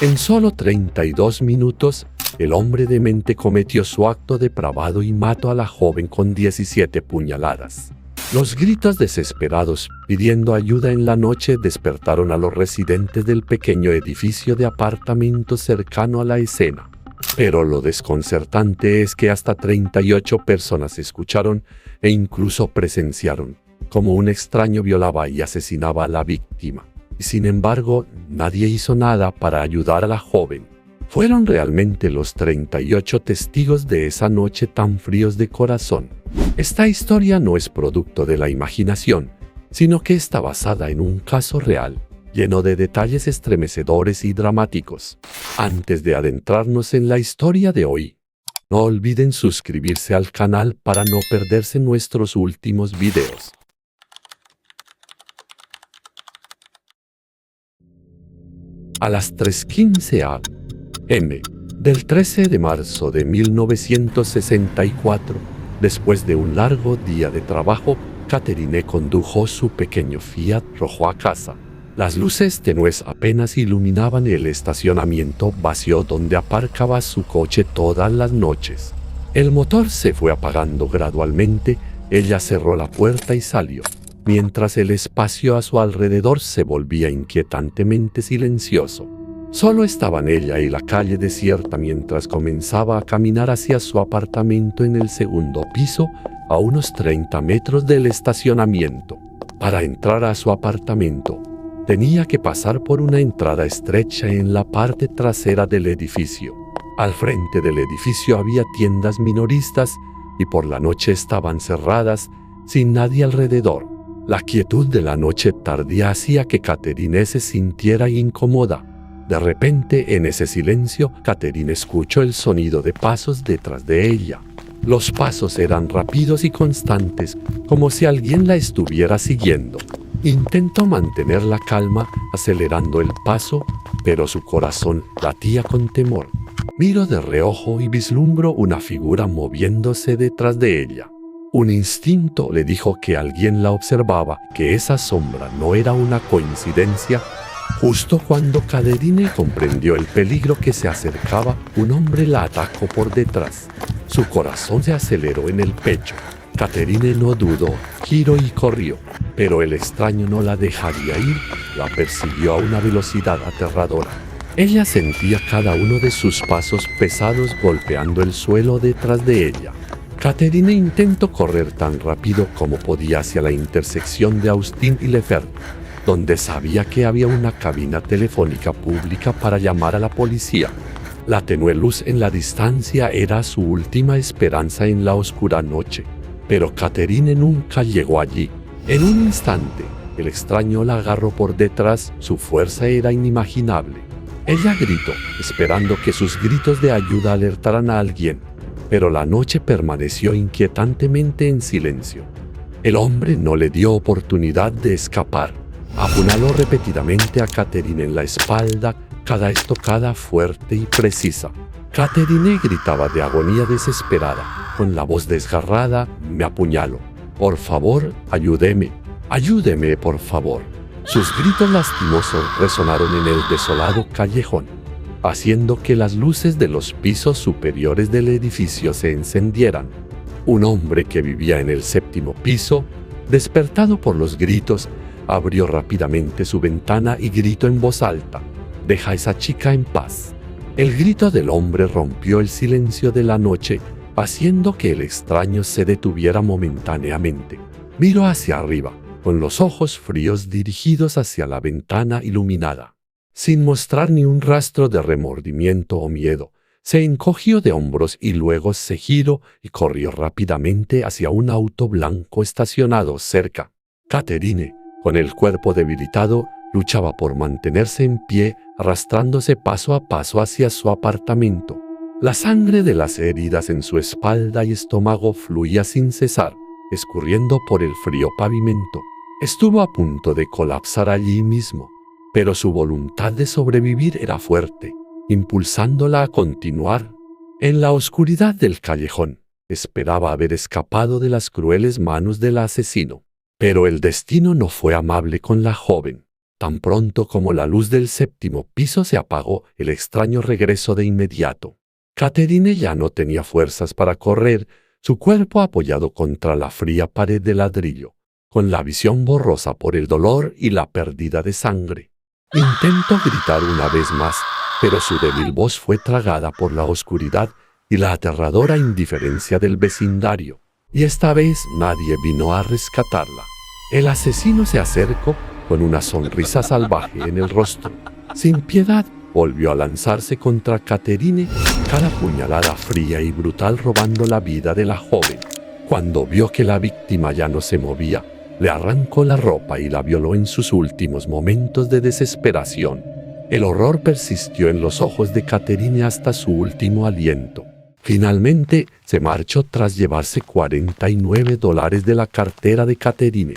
En solo 32 minutos, el hombre demente cometió su acto depravado y mató a la joven con 17 puñaladas. Los gritos desesperados pidiendo ayuda en la noche despertaron a los residentes del pequeño edificio de apartamentos cercano a la escena. Pero lo desconcertante es que hasta 38 personas escucharon e incluso presenciaron cómo un extraño violaba y asesinaba a la víctima. Y sin embargo, nadie hizo nada para ayudar a la joven. Fueron realmente los 38 testigos de esa noche tan fríos de corazón. Esta historia no es producto de la imaginación, sino que está basada en un caso real, lleno de detalles estremecedores y dramáticos. Antes de adentrarnos en la historia de hoy, no olviden suscribirse al canal para no perderse nuestros últimos videos. A las 3:15 a.m. del 13 de marzo de 1964, después de un largo día de trabajo, Catherine condujo su pequeño Fiat rojo a casa. Las luces tenues apenas iluminaban el estacionamiento vacío donde aparcaba su coche todas las noches. El motor se fue apagando gradualmente, ella cerró la puerta y salió, mientras el espacio a su alrededor se volvía inquietantemente silencioso. Solo estaban ella y la calle desierta mientras comenzaba a caminar hacia su apartamento en el segundo piso, a unos 30 metros del estacionamiento. Para entrar a su apartamento, tenía que pasar por una entrada estrecha en la parte trasera del edificio. Al frente del edificio había tiendas minoristas y por la noche estaban cerradas, sin nadie alrededor. La quietud de la noche tardía hacía que Catherine se sintiera incómoda. De repente, en ese silencio, Catherine escuchó el sonido de pasos detrás de ella. Los pasos eran rápidos y constantes, como si alguien la estuviera siguiendo. Intentó mantener la calma, acelerando el paso, pero su corazón latía con temor. Miró de reojo y vislumbró una figura moviéndose detrás de ella. Un instinto le dijo que alguien la observaba, que esa sombra no era una coincidencia. Justo cuando Catherine comprendió el peligro que se acercaba, un hombre la atacó por detrás. Su corazón se aceleró en el pecho. Catherine no dudó, giró y corrió, pero el extraño no la dejaría ir, la persiguió a una velocidad aterradora. Ella sentía cada uno de sus pasos pesados golpeando el suelo detrás de ella. Catherine intentó correr tan rápido como podía hacia la intersección de Austin y Lefebvre, donde sabía que había una cabina telefónica pública para llamar a la policía. La tenue luz en la distancia era su última esperanza en la oscura noche, pero Catherine nunca llegó allí. En un instante, el extraño la agarró por detrás, su fuerza era inimaginable. Ella gritó, esperando que sus gritos de ayuda alertaran a alguien, pero la noche permaneció inquietantemente en silencio. El hombre no le dio oportunidad de escapar. Apuñaló repetidamente a Catherine en la espalda, cada estocada fuerte y precisa. Catherine gritaba de agonía desesperada, con la voz desgarrada: «Me apuñalo. Por favor, ayúdeme. Ayúdeme, por favor». Sus gritos lastimosos resonaron en el desolado callejón, haciendo que las luces de los pisos superiores del edificio se encendieran. Un hombre que vivía en el 7º piso, despertado por los gritos, abrió rápidamente su ventana y gritó en voz alta: «Deja a esa chica en paz». El grito del hombre rompió el silencio de la noche, haciendo que el extraño se detuviera momentáneamente. Miró hacia arriba, con los ojos fríos dirigidos hacia la ventana iluminada. Sin mostrar ni un rastro de remordimiento o miedo, se encogió de hombros y luego se giró y corrió rápidamente hacia un auto blanco estacionado cerca. Catherine, con el cuerpo debilitado, luchaba por mantenerse en pie, arrastrándose paso a paso hacia su apartamento. La sangre de las heridas en su espalda y estómago fluía sin cesar, escurriendo por el frío pavimento. Estuvo a punto de colapsar allí mismo, pero su voluntad de sobrevivir era fuerte, impulsándola a continuar. En la oscuridad del callejón, esperaba haber escapado de las crueles manos del asesino. Pero el destino no fue amable con la joven. Tan pronto como la luz del séptimo piso se apagó, el extraño regresó de inmediato. Catherine ya no tenía fuerzas para correr, su cuerpo apoyado contra la fría pared de ladrillo, con la visión borrosa por el dolor y la pérdida de sangre. Intentó gritar una vez más, pero su débil voz fue tragada por la oscuridad y la aterradora indiferencia del vecindario. Y esta vez nadie vino a rescatarla. El asesino se acercó con una sonrisa salvaje en el rostro. Sin piedad, volvió a lanzarse contra Catherine, cada puñalada fría y brutal robando la vida de la joven. Cuando vio que la víctima ya no se movía, le arrancó la ropa y la violó en sus últimos momentos de desesperación. El horror persistió en los ojos de Catherine hasta su último aliento. Finalmente se marchó tras llevarse $49 de la cartera de Catherine.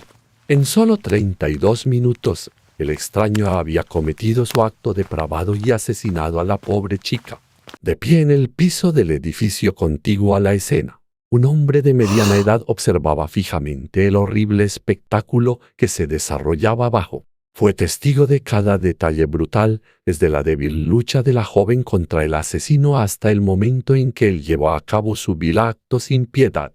En solo 32 minutos, el extraño había cometido su acto depravado y asesinado a la pobre chica. De pie en el piso del edificio contiguo a la escena, un hombre de mediana edad observaba fijamente el horrible espectáculo que se desarrollaba abajo. Fue testigo de cada detalle brutal, desde la débil lucha de la joven contra el asesino hasta el momento en que él llevó a cabo su vil acto sin piedad.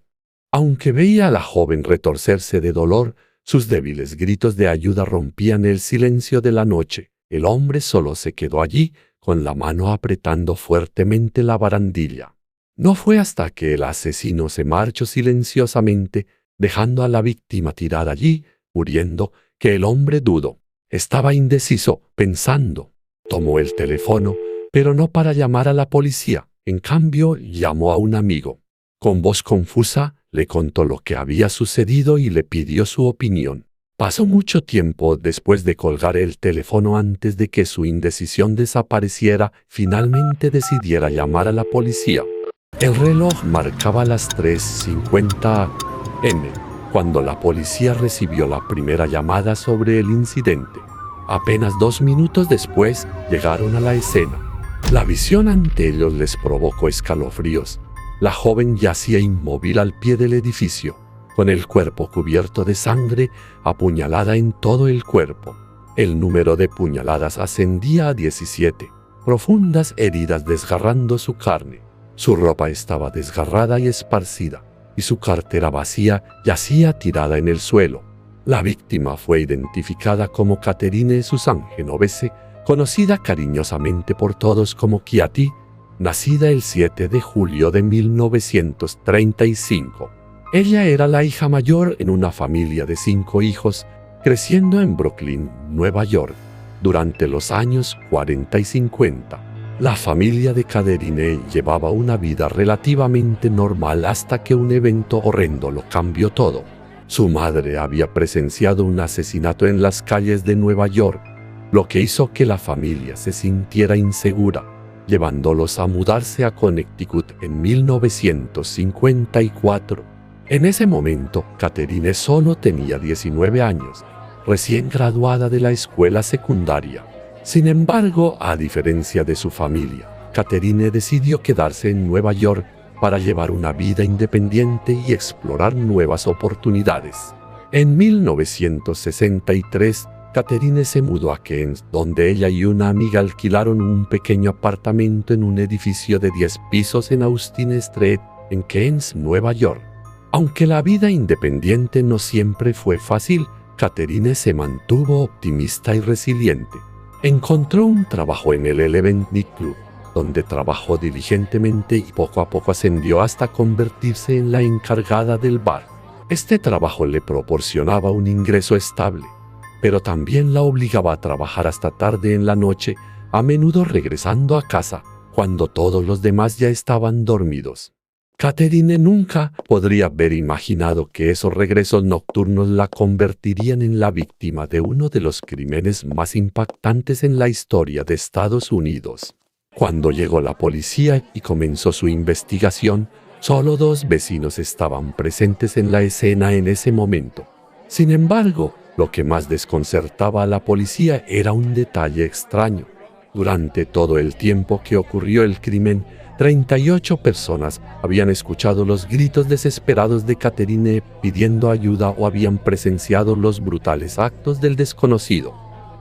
Aunque veía a la joven retorcerse de dolor, sus débiles gritos de ayuda rompían el silencio de la noche. El hombre solo se quedó allí, con la mano apretando fuertemente la barandilla. No fue hasta que el asesino se marchó silenciosamente, dejando a la víctima tirada allí, muriendo, que el hombre dudó. Estaba indeciso, pensando. Tomó el teléfono, pero no para llamar a la policía. En cambio, llamó a un amigo. Con voz confusa, le contó lo que había sucedido y le pidió su opinión. Pasó mucho tiempo después de colgar el teléfono antes de que su indecisión desapareciera. Finalmente decidiera llamar a la policía. El reloj marcaba las 3:50 am, cuando la policía recibió la primera llamada sobre el incidente. Apenas 2 minutos después, llegaron a la escena. La visión ante ellos les provocó escalofríos. La joven yacía inmóvil al pie del edificio, con el cuerpo cubierto de sangre, apuñalada en todo el cuerpo. El número de puñaladas ascendía a 17, profundas heridas desgarrando su carne. Su ropa estaba desgarrada y esparcida, y su cartera vacía yacía tirada en el suelo. La víctima fue identificada como Catherine Suzanne Genovese, conocida cariñosamente por todos como Kiati, nacida el 7 de julio de 1935. Ella era la hija mayor en una familia de 5 hijos, creciendo en Brooklyn, Nueva York, durante los años 40 y 50. La familia de Catherine llevaba una vida relativamente normal hasta que un evento horrendo lo cambió todo. Su madre había presenciado un asesinato en las calles de Nueva York, lo que hizo que la familia se sintiera insegura, llevándolos a mudarse a Connecticut en 1954. En ese momento, Catherine solo tenía 19 años, recién graduada de la escuela secundaria. Sin embargo, a diferencia de su familia, Catherine decidió quedarse en Nueva York para llevar una vida independiente y explorar nuevas oportunidades. En 1963, Catherine se mudó a Queens, donde ella y una amiga alquilaron un pequeño apartamento en un edificio de 10 pisos en Austin Street, en Queens, Nueva York. Aunque la vida independiente no siempre fue fácil, Catherine se mantuvo optimista y resiliente. Encontró un trabajo en el Eleven Night Club, donde trabajó diligentemente y poco a poco ascendió hasta convertirse en la encargada del bar. Este trabajo le proporcionaba un ingreso estable, pero también la obligaba a trabajar hasta tarde en la noche, a menudo regresando a casa cuando todos los demás ya estaban dormidos. Catherine nunca podría haber imaginado que esos regresos nocturnos la convertirían en la víctima de uno de los crímenes más impactantes en la historia de Estados Unidos. Cuando llegó la policía y comenzó su investigación, solo 2 vecinos estaban presentes en la escena en ese momento. Sin embargo, lo que más desconcertaba a la policía era un detalle extraño. Durante todo el tiempo que ocurrió el crimen, 38 personas habían escuchado los gritos desesperados de Catherine pidiendo ayuda o habían presenciado los brutales actos del desconocido.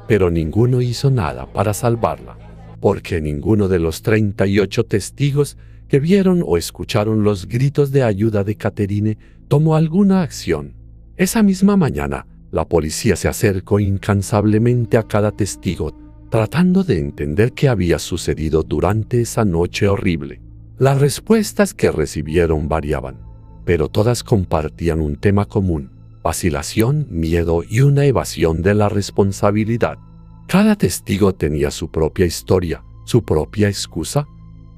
pero ninguno hizo nada para salvarla, porque ninguno de los 38 testigos que vieron o escucharon los gritos de ayuda de Catherine tomó alguna acción. Esa misma mañana, la policía se acercó incansablemente a cada testigo, tratando de entender qué había sucedido durante esa noche horrible. Las respuestas que recibieron variaban, pero todas compartían un tema común: vacilación, miedo y una evasión de la responsabilidad. Cada testigo tenía su propia historia, su propia excusa,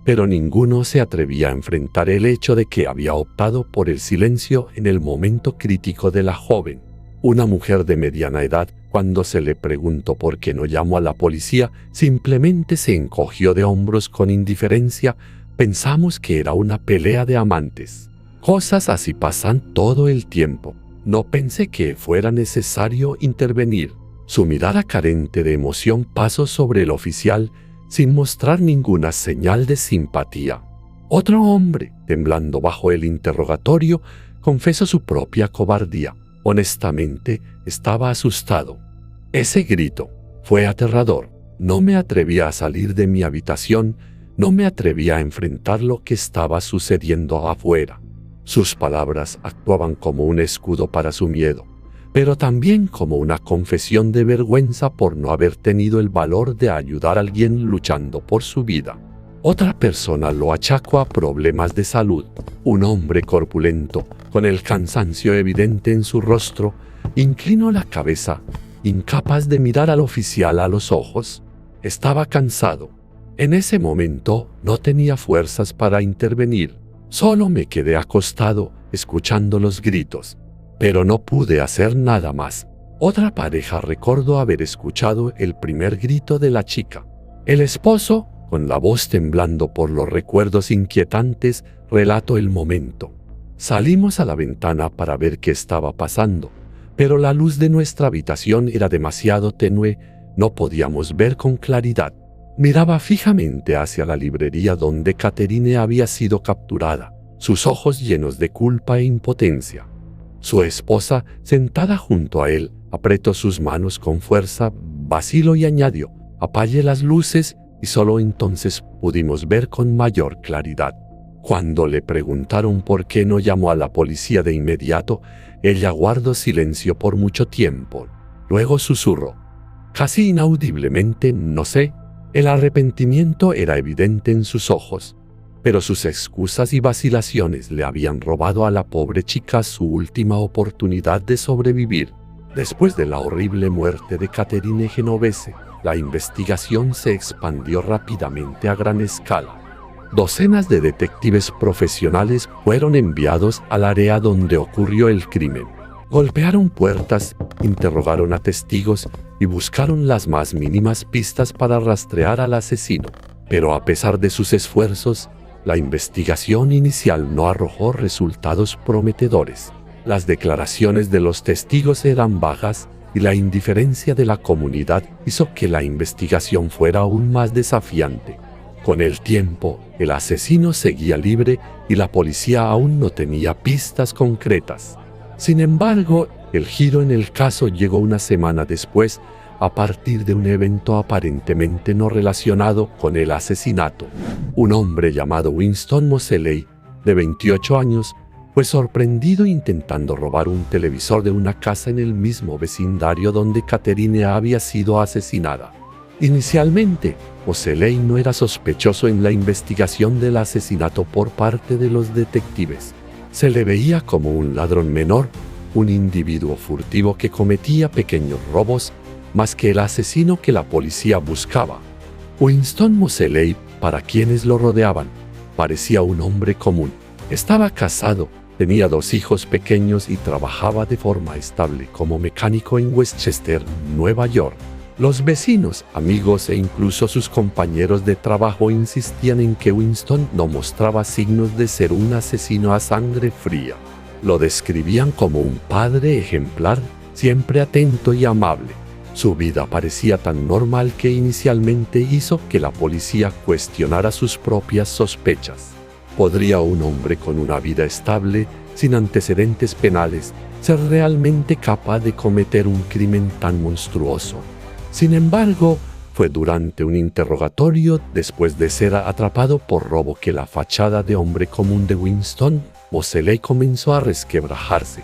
pero ninguno se atrevía a enfrentar el hecho de que había optado por el silencio en el momento crítico de la joven. Una mujer de mediana edad, cuando se le preguntó por qué no llamó a la policía, simplemente se encogió de hombros con indiferencia. Pensamos que era una pelea de amantes. Cosas así pasan todo el tiempo. No pensé que fuera necesario intervenir. Su mirada carente de emoción pasó sobre el oficial sin mostrar ninguna señal de simpatía. Otro hombre, temblando bajo el interrogatorio, confesó su propia cobardía. Honestamente, estaba asustado. Ese grito fue aterrador. No me atrevía a salir de mi habitación, no me atrevía a enfrentar lo que estaba sucediendo afuera. Sus palabras actuaban como un escudo para su miedo, pero también como una confesión de vergüenza por no haber tenido el valor de ayudar a alguien luchando por su vida. Otra persona lo achacó a problemas de salud. Un hombre corpulento, con el cansancio evidente en su rostro, inclinó la cabeza, incapaz de mirar al oficial a los ojos. Estaba cansado. En ese momento no tenía fuerzas para intervenir. Solo me quedé acostado, escuchando los gritos, pero no pude hacer nada más. Otra pareja recordó haber escuchado el primer grito de la chica. El esposo, con la voz temblando por los recuerdos inquietantes, relató el momento. Salimos a la ventana para ver qué estaba pasando, pero la luz de nuestra habitación era demasiado tenue, no podíamos ver con claridad. Miraba fijamente hacia la librería donde Catherine había sido capturada, sus ojos llenos de culpa e impotencia. Su esposa, sentada junto a él, apretó sus manos con fuerza, vaciló y añadió: «Apague las luces», y solo entonces pudimos ver con mayor claridad. Cuando le preguntaron por qué no llamó a la policía de inmediato, ella guardó silencio por mucho tiempo. Luego susurró, casi inaudiblemente: «No sé». El arrepentimiento era evidente en sus ojos, pero sus excusas y vacilaciones le habían robado a la pobre chica su última oportunidad de sobrevivir. Después de la horrible muerte de Catherine Genovese, la investigación se expandió rápidamente a gran escala. Docenas de detectives profesionales fueron enviados al área donde ocurrió el crimen. Golpearon puertas, interrogaron a testigos y buscaron las más mínimas pistas para rastrear al asesino. Pero a pesar de sus esfuerzos, la investigación inicial no arrojó resultados prometedores. Las declaraciones de los testigos eran vagas y la indiferencia de la comunidad hizo que la investigación fuera aún más desafiante. Con el tiempo, el asesino seguía libre y la policía aún no tenía pistas concretas. Sin embargo, el giro en el caso llegó una semana después, a partir de un evento aparentemente no relacionado con el asesinato. Un hombre llamado Winston Moseley, de 28 años, fue sorprendido intentando robar un televisor de una casa en el mismo vecindario donde Catherine había sido asesinada. Inicialmente, Moseley no era sospechoso en la investigación del asesinato por parte de los detectives. Se le veía como un ladrón menor, un individuo furtivo que cometía pequeños robos, más que el asesino que la policía buscaba. Winston Moseley, para quienes lo rodeaban, parecía un hombre común. Estaba casado, tenía 2 hijos pequeños y trabajaba de forma estable como mecánico en Westchester, Nueva York. Los vecinos, amigos e incluso sus compañeros de trabajo insistían en que Winston no mostraba signos de ser un asesino a sangre fría. Lo describían como un padre ejemplar, siempre atento y amable. Su vida parecía tan normal que inicialmente hizo que la policía cuestionara sus propias sospechas. ¿Podría un hombre con una vida estable, sin antecedentes penales, ser realmente capaz de cometer un crimen tan monstruoso? Sin embargo, fue durante un interrogatorio después de ser atrapado por robo que la fachada de hombre común de Winston Moseley comenzó a resquebrajarse.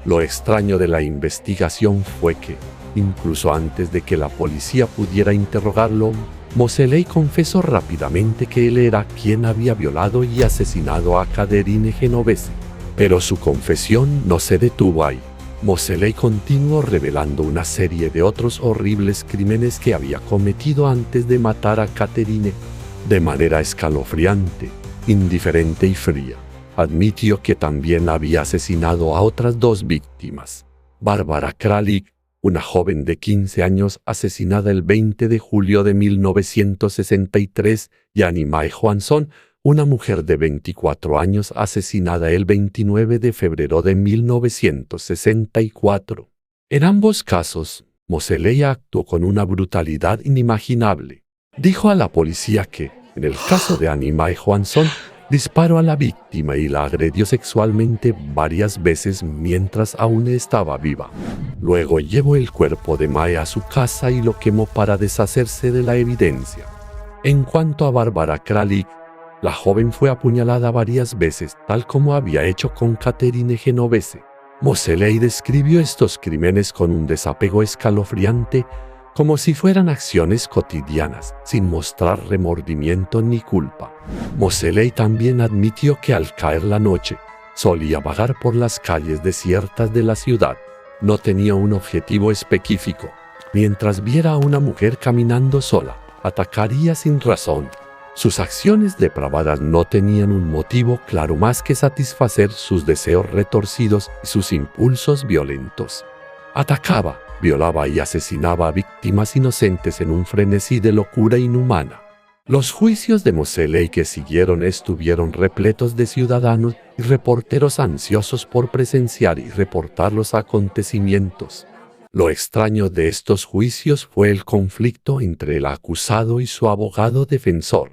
Lo extraño de la investigación fue que, incluso antes de que la policía pudiera interrogarlo, Moseley confesó rápidamente que él era quien había violado y asesinado a Catherine Genovese. Pero su confesión no se detuvo ahí. Moseley continuó revelando una serie de otros horribles crímenes que había cometido antes de matar a Catherine. De manera escalofriante, indiferente y fría, admitió que también había asesinado a otras dos víctimas. Barbara Kralik, una joven de 15 años asesinada el 20 de julio de 1963, y Annie Mae Johansson, una mujer de 24 años asesinada el 29 de febrero de 1964. En ambos casos, Moseley actuó con una brutalidad inimaginable. Dijo a la policía que, en el caso de Annie Mae Johansson, disparó a la víctima y la agredió sexualmente varias veces mientras aún estaba viva. Luego llevó el cuerpo de Mae a su casa y lo quemó para deshacerse de la evidencia. En cuanto a Barbara Kralik, la joven fue apuñalada varias veces, tal como había hecho con Catherine Genovese. Moseley describió estos crímenes con un desapego escalofriante, como si fueran acciones cotidianas, sin mostrar remordimiento ni culpa. Moseley también admitió que al caer la noche, solía vagar por las calles desiertas de la ciudad. No tenía un objetivo específico. Mientras viera a una mujer caminando sola, atacaría sin razón. Sus acciones depravadas no tenían un motivo claro más que satisfacer sus deseos retorcidos y sus impulsos violentos. Atacaba, violaba y asesinaba a víctimas inocentes en un frenesí de locura inhumana. Los juicios de Moseley que siguieron estuvieron repletos de ciudadanos y reporteros ansiosos por presenciar y reportar los acontecimientos. Lo extraño de estos juicios fue el conflicto entre el acusado y su abogado defensor.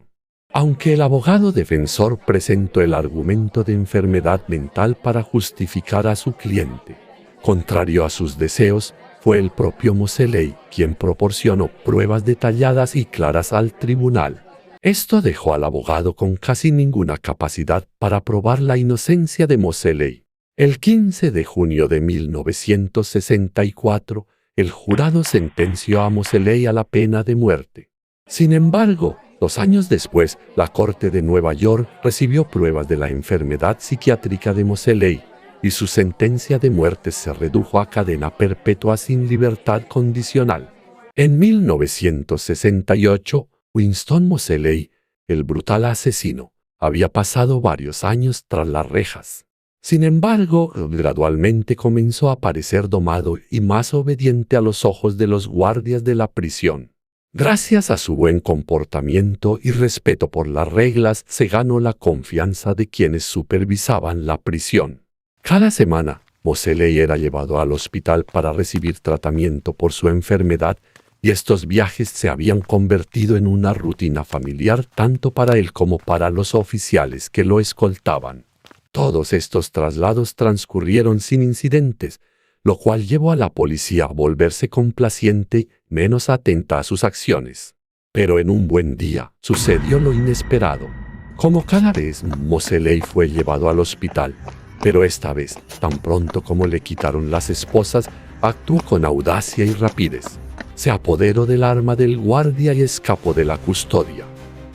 Aunque el abogado defensor presentó el argumento de enfermedad mental para justificar a su cliente, contrario a sus deseos, fue el propio Moseley quien proporcionó pruebas detalladas y claras al tribunal. Esto dejó al abogado con casi ninguna capacidad para probar la inocencia de Moseley. El 15 de junio de 1964, el jurado sentenció a Moseley a la pena de muerte. Sin embargo, 2 años después, la Corte de Nueva York recibió pruebas de la enfermedad psiquiátrica de Moseley, y su sentencia de muerte se redujo a cadena perpetua sin libertad condicional. En 1968, Winston Moseley, el brutal asesino, había pasado varios años tras las rejas. Sin embargo, gradualmente comenzó a parecer domado y más obediente a los ojos de los guardias de la prisión. Gracias a su buen comportamiento y respeto por las reglas, se ganó la confianza de quienes supervisaban la prisión. Cada semana, Moseley era llevado al hospital para recibir tratamiento por su enfermedad, y estos viajes se habían convertido en una rutina familiar tanto para él como para los oficiales que lo escoltaban. Todos estos traslados transcurrieron sin incidentes, lo cual llevó a la policía a volverse complaciente, menos atenta a sus acciones. Pero en un buen día sucedió lo inesperado. Como cada vez, Moseley fue llevado al hospital, pero esta vez, tan pronto como le quitaron las esposas, actuó con audacia y rapidez. Se apoderó del arma del guardia y escapó de la custodia.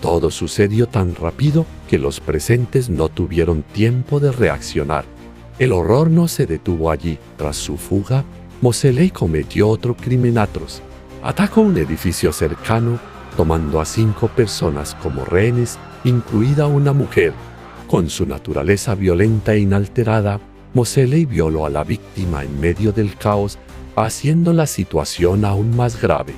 Todo sucedió tan rápido que los presentes no tuvieron tiempo de reaccionar. El horror no se detuvo allí. Tras su fuga, Moseley cometió otro crimen atroz. Atacó un edificio cercano, tomando a 5 personas como rehenes, incluida una mujer. Con su naturaleza violenta e inalterada, Moseley violó a la víctima en medio del caos, haciendo la situación aún más grave.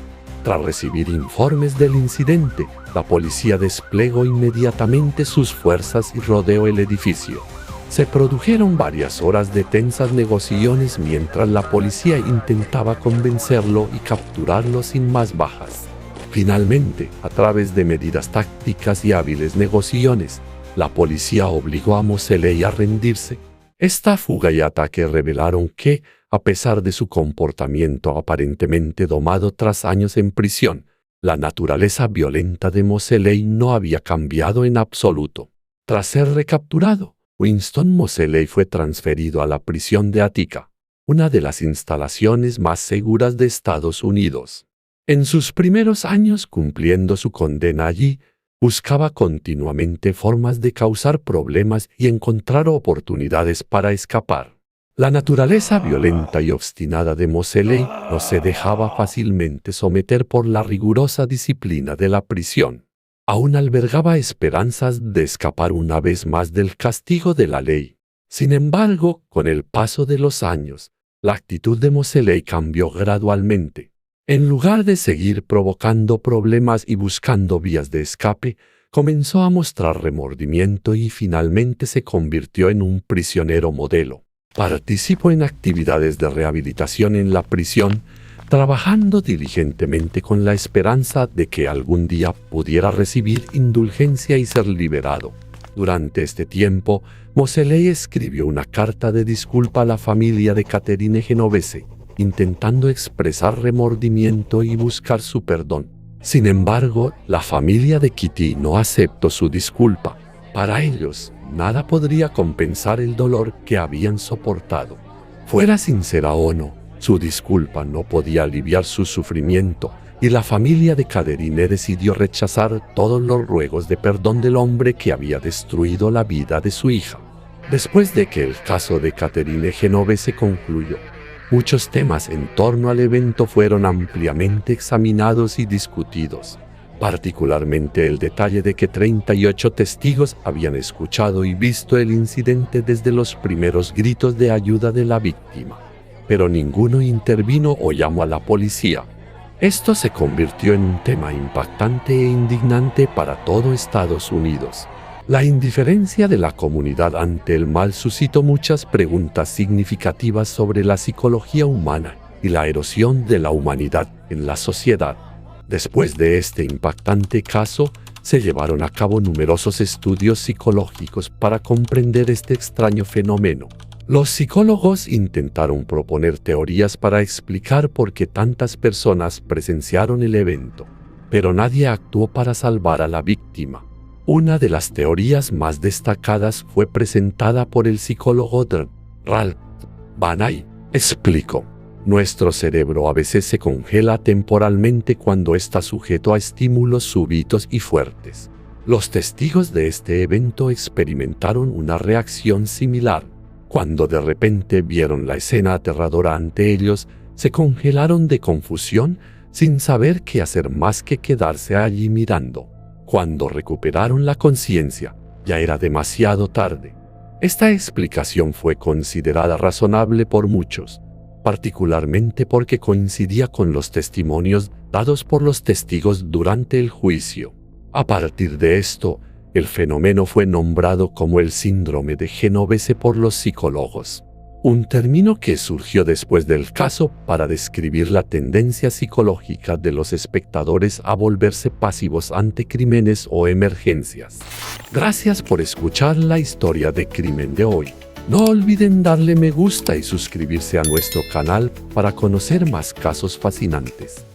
Tras recibir informes del incidente, la policía desplegó inmediatamente sus fuerzas y rodeó el edificio. Se produjeron varias horas de tensas negociaciones mientras la policía intentaba convencerlo y capturarlo sin más bajas. Finalmente, a través de medidas tácticas y hábiles negociaciones, la policía obligó a Moseley a rendirse. Esta fuga y ataque revelaron que, a pesar de su comportamiento aparentemente domado tras años en prisión, la naturaleza violenta de Moseley no había cambiado en absoluto. Tras ser recapturado, Winston Moseley fue transferido a la prisión de Attica, una de las instalaciones más seguras de Estados Unidos. En sus primeros años cumpliendo su condena allí, buscaba continuamente formas de causar problemas y encontrar oportunidades para escapar. La naturaleza violenta y obstinada de Moseley no se dejaba fácilmente someter por la rigurosa disciplina de la prisión. Aún albergaba esperanzas de escapar una vez más del castigo de la ley. Sin embargo, con el paso de los años, la actitud de Moseley cambió gradualmente. En lugar de seguir provocando problemas y buscando vías de escape, comenzó a mostrar remordimiento y finalmente se convirtió en un prisionero modelo. Participó en actividades de rehabilitación en la prisión, trabajando diligentemente con la esperanza de que algún día pudiera recibir indulgencia y ser liberado. Durante este tiempo, Moseley escribió una carta de disculpa a la familia de Catherine Genovese, intentando expresar remordimiento y buscar su perdón. Sin embargo, la familia de Kitty no aceptó su disculpa. Para ellos, nada podría compensar el dolor que habían soportado. Fuera sincera o no, su disculpa no podía aliviar su sufrimiento, y la familia de Catherine decidió rechazar todos los ruegos de perdón del hombre que había destruido la vida de su hija. Después de que el caso de Catherine Genovese concluyó, muchos temas en torno al evento fueron ampliamente examinados y discutidos, particularmente el detalle de que 38 testigos habían escuchado y visto el incidente desde los primeros gritos de ayuda de la víctima, pero ninguno intervino o llamó a la policía. Esto se convirtió en un tema impactante e indignante para todo Estados Unidos. La indiferencia de la comunidad ante el mal suscitó muchas preguntas significativas sobre la psicología humana y la erosión de la humanidad en la sociedad. Después de este impactante caso, se llevaron a cabo numerosos estudios psicológicos para comprender este extraño fenómeno. Los psicólogos intentaron proponer teorías para explicar por qué tantas personas presenciaron el evento, pero nadie actuó para salvar a la víctima. Una de las teorías más destacadas fue presentada por el psicólogo Ralph Banay. Explicó: nuestro cerebro a veces se congela temporalmente cuando está sujeto a estímulos súbitos y fuertes. Los testigos de este evento experimentaron una reacción similar. Cuando de repente vieron la escena aterradora ante ellos, se congelaron de confusión sin saber qué hacer más que quedarse allí mirando. Cuando recuperaron la conciencia, ya era demasiado tarde. Esta explicación fue considerada razonable por muchos, particularmente porque coincidía con los testimonios dados por los testigos durante el juicio. A partir de esto, el fenómeno fue nombrado como el síndrome de Genovese por los psicólogos, un término que surgió después del caso para describir la tendencia psicológica de los espectadores a volverse pasivos ante crímenes o emergencias. Gracias por escuchar la historia de crimen de hoy. No olviden darle me gusta y suscribirse a nuestro canal para conocer más casos fascinantes.